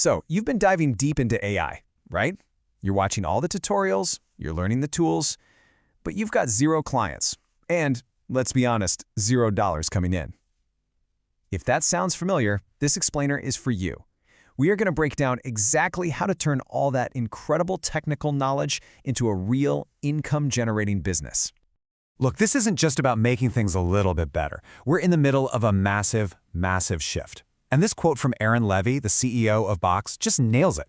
So, you've been diving deep into AI, right? You're watching all the tutorials, you're learning the tools, but you've got zero clients. And, let's be honest, $0 coming in. If that sounds familiar, this explainer is for you. We are going to break down exactly how to turn all that incredible technical knowledge into a real income-generating business. Look, this isn't just about making things a little bit better. We're in the middle of a massive, massive shift. And this quote from Aaron Levy, the CEO of Box, just nails it.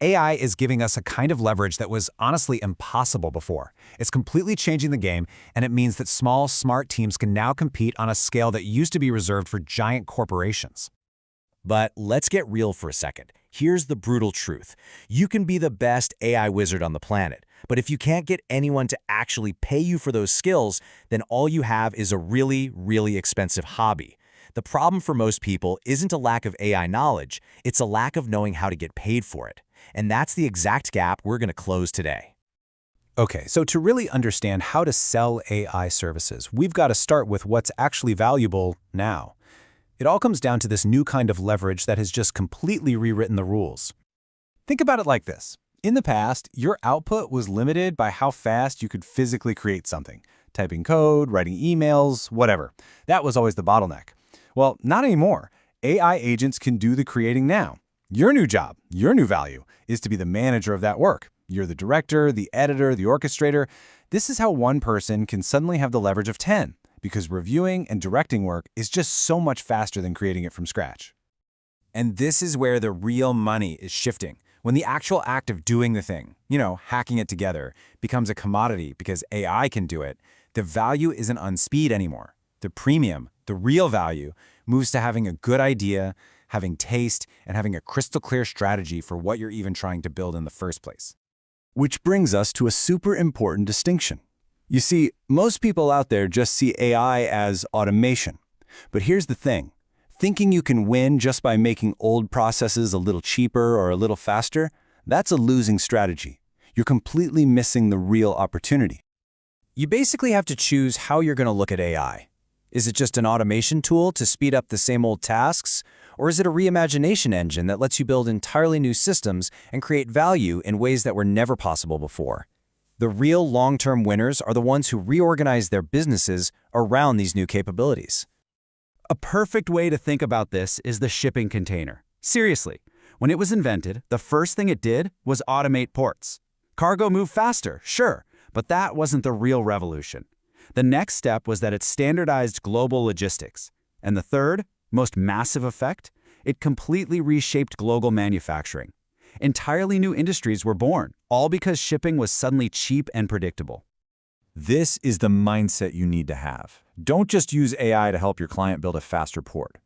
AI is giving us a kind of leverage that was honestly impossible before. It's completely changing the game, and it means that small, smart teams can now compete on a scale that used to be reserved for giant corporations. But let's get real for a second. Here's the brutal truth. You can be the best AI wizard on the planet, but if you can't get anyone to actually pay you for those skills, then all you have is a really, really expensive hobby. The problem for most people isn't a lack of AI knowledge, it's a lack of knowing how to get paid for it. And that's the exact gap we're going to close today. Okay, so to really understand how to sell AI services, we've got to start with what's actually valuable now. It all comes down to this new kind of leverage that has just completely rewritten the rules. Think about it like this. In the past, your output was limited by how fast you could physically create something. Typing code, writing emails, whatever. That was always the bottleneck. Well, not anymore. AI agents can do the creating now. Your new job, your new value, is to be the manager of that work. You're the director, the editor, the orchestrator. This is how one person can suddenly have the leverage of 10, because reviewing and directing work is just so much faster than creating it from scratch. And this is where the real money is shifting. When the actual act of doing the thing, hacking it together, becomes a commodity because AI can do it, the value isn't on speed anymore. The premium, the real value, moves to having a good idea, having taste, and having a crystal clear strategy for what you're even trying to build in the first place. Which brings us to a super important distinction. You see, most people out there just see AI as automation. But here's the thing. Thinking you can win just by making old processes a little cheaper or a little faster, that's a losing strategy. You're completely missing the real opportunity. You basically have to choose how you're going to look at AI. Is it just an automation tool to speed up the same old tasks? Or is it a reimagination engine that lets you build entirely new systems and create value in ways that were never possible before? The real long-term winners are the ones who reorganize their businesses around these new capabilities. A perfect way to think about this is the shipping container. Seriously, when it was invented, the first thing it did was automate ports. Cargo moved faster, sure, but that wasn't the real revolution. The next step was that it standardized global logistics. And the third, most massive effect, it completely reshaped global manufacturing. Entirely new industries were born, all because shipping was suddenly cheap and predictable. This is the mindset you need to have. Don't just use AI to help your client build a faster port.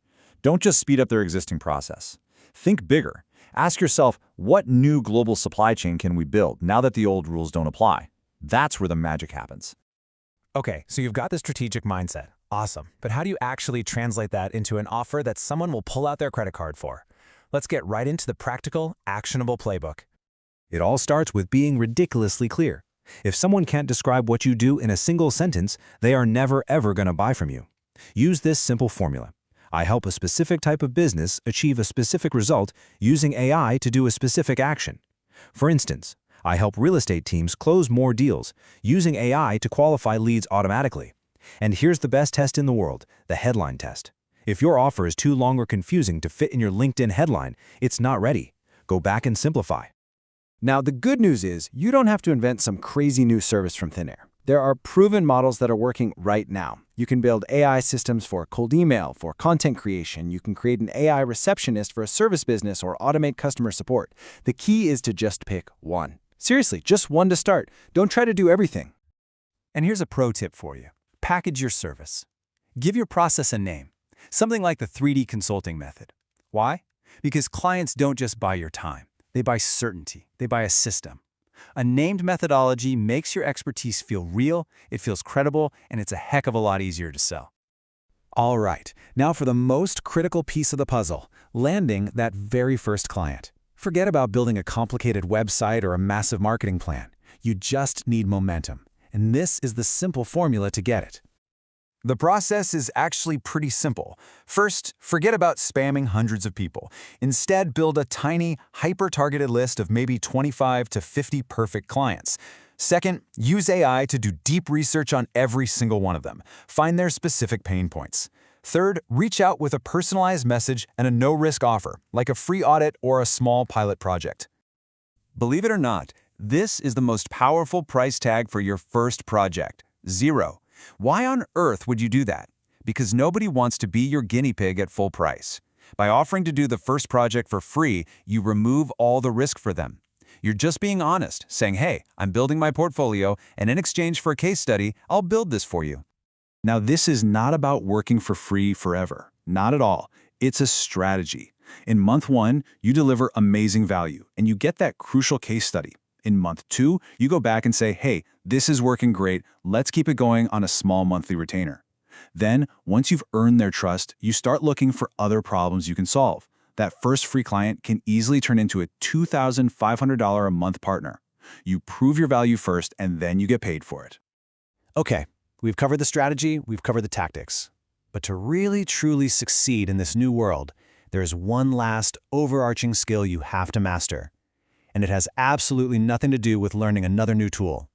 Don't just speed up their existing process. Think bigger. Ask yourself, what new global supply chain can we build now that the old rules don't apply? That's where the magic happens. Okay, so you've got the strategic mindset. Awesome. But how do you actually translate that into an offer that someone will pull out their credit card for? Let's get right into the practical, actionable playbook. It all starts with being ridiculously clear. If someone can't describe what you do in a single sentence, they are never ever going to buy from you. Use this simple formula. I help a specific type of business achieve a specific result using AI to do a specific action. For instance, I help real estate teams close more deals using AI to qualify leads automatically. And here's the best test in the world, the headline test. If your offer is too long or confusing to fit in your LinkedIn headline, it's not ready. Go back and simplify. Now, the good news is you don't have to invent some crazy new service from thin air. There are proven models that are working right now. You can build AI systems for cold email, for content creation. You can create an AI receptionist for a service business or automate customer support. The key is to just pick one. Seriously, just one to start. Don't try to do everything. And here's a pro tip for you. Package your service. Give your process a name, something like the 3D consulting method. Why? Because clients don't just buy your time. They buy certainty. They buy a system. A named methodology makes your expertise feel real, it feels credible, and it's a heck of a lot easier to sell. All right, now for the most critical piece of the puzzle, landing that very first client. Forget about building a complicated website or a massive marketing plan. You just need momentum. And this is the simple formula to get it. The process is actually pretty simple. First, forget about spamming hundreds of people. Instead, build a tiny, hyper-targeted list of maybe 25 to 50 perfect clients. Second, use AI to do deep research on every single one of them. Find their specific pain points. Third, reach out with a personalized message and a no-risk offer, like a free audit or a small pilot project. Believe it or not, this is the most powerful price tag for your first project: zero. Why on earth would you do that? Because nobody wants to be your guinea pig at full price. By offering to do the first project for free, you remove all the risk for them. You're just being honest, saying, hey, I'm building my portfolio, and in exchange for a case study, I'll build this for you. Now, this is not about working for free forever. Not at all. It's a strategy. In month 1, you deliver amazing value, and you get that crucial case study. In month 2, you go back and say, hey, this is working great, let's keep it going on a small monthly retainer. Then, once you've earned their trust, you start looking for other problems you can solve. That first free client can easily turn into a $2,500 a month partner. You prove your value first, and then you get paid for it. Okay, we've covered the strategy, we've covered the tactics. But to really, truly succeed in this new world, there is one last overarching skill you have to master. And it has absolutely nothing to do with learning another new tool.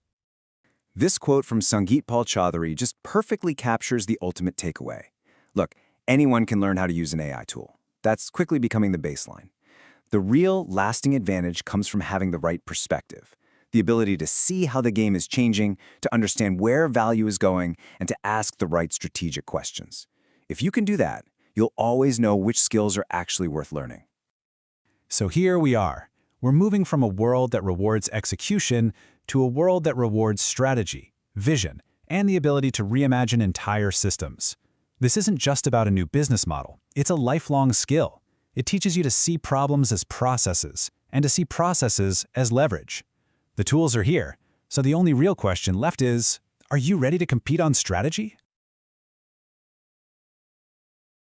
This quote from Sangeet Paul Chaudhary just perfectly captures the ultimate takeaway. Look, anyone can learn how to use an AI tool. That's quickly becoming the baseline. The real, lasting advantage comes from having the right perspective, the ability to see how the game is changing, to understand where value is going, and to ask the right strategic questions. If you can do that, you'll always know which skills are actually worth learning. So here we are. We're moving from a world that rewards execution to a world that rewards strategy, vision, and the ability to reimagine entire systems. This isn't just about a new business model. It's a lifelong skill. It teaches you to see problems as processes and to see processes as leverage. The tools are here, so the only real question left is, are you ready to compete on strategy?